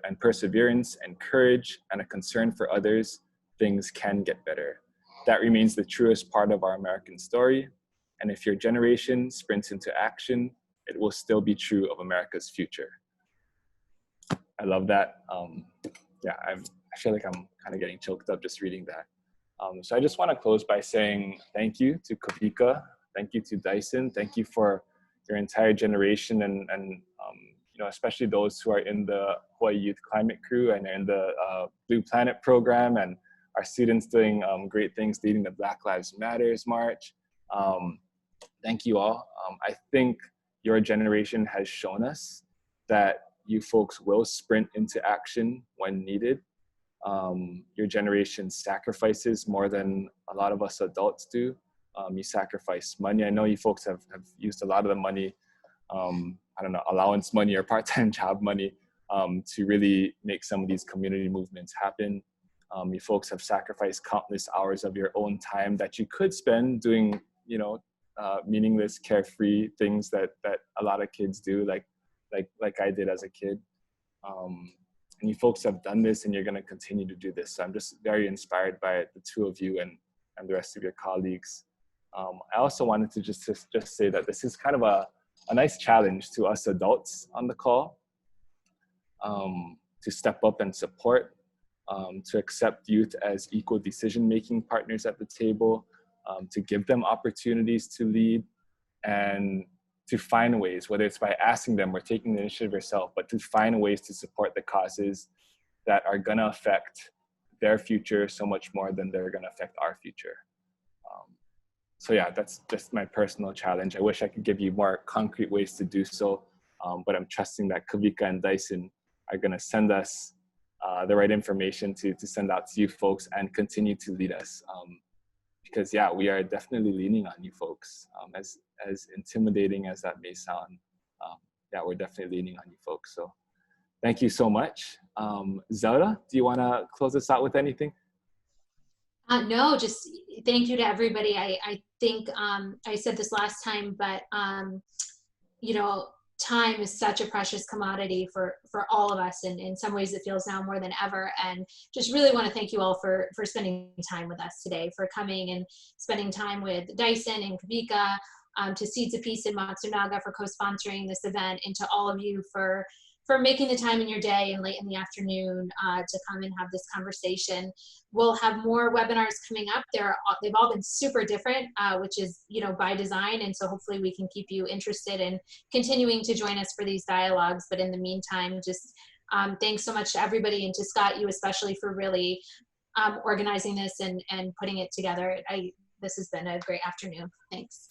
and perseverance and courage and a concern for others, things can get better. That remains the truest part of our American story. And if your generation sprints into action, it will still be true of America's future." I love that. Yeah, I feel like I'm kind of getting choked up just reading that. So I just want to close by saying thank you to Kawika. Thank you to Dyson. Thank you for your entire generation and you know, especially those who are in the Hawai'i Youth Climate Crew and in the Blue Planet program, and our students doing great things leading the Black Lives Matters March. Thank you all. I think your generation has shown us that you folks will sprint into action when needed. Your generation sacrifices more than a lot of us adults do. You sacrifice money. I know you folks have used a lot of the money, I don't know, allowance money or part-time job money to really make some of these community movements happen. You folks have sacrificed countless hours of your own time that you could spend doing, you know, meaningless, carefree things that a lot of kids do, like I did as a kid. And you folks have done this, and you're going to continue to do this. So I'm just very inspired by the two of you and the rest of your colleagues. I also wanted to just say that this is kind of a nice challenge to us adults on the call, to step up and support, to accept youth as equal decision-making partners at the table, to give them opportunities to lead, and to find ways, whether it's by asking them or taking the initiative yourself, but to find ways to support the causes that are going to affect their future so much more than they're going to affect our future. So yeah, that's just my personal challenge. I wish I could give you more concrete ways to do so, but I'm trusting that Kawika and Dyson are going to send us the right information to send out to you folks and continue to lead us. Because yeah, we are definitely leaning on you folks. As intimidating as that may sound, yeah, we're definitely leaning on you folks. So thank you so much. Zelda, do you want to close us out with anything? No, just thank you to everybody. I think I said this last time, but you know, time is such a precious commodity for all of us, and in some ways it feels now more than ever. And just really want to thank you all for spending time with us today, for coming and spending time with Dyson and Kawika, to Seeds of Peace in Matsunaga for co-sponsoring this event, and to all of you for making the time in your day and late in the afternoon to come and have this conversation. We'll have more webinars coming up. They've all been super different, which is, you know, by design. And so hopefully we can keep you interested in continuing to join us for these dialogues. But in the meantime, just Thanks so much to everybody, and to Scott, you especially, for really organizing this and putting it together. This has been a great afternoon. Thanks.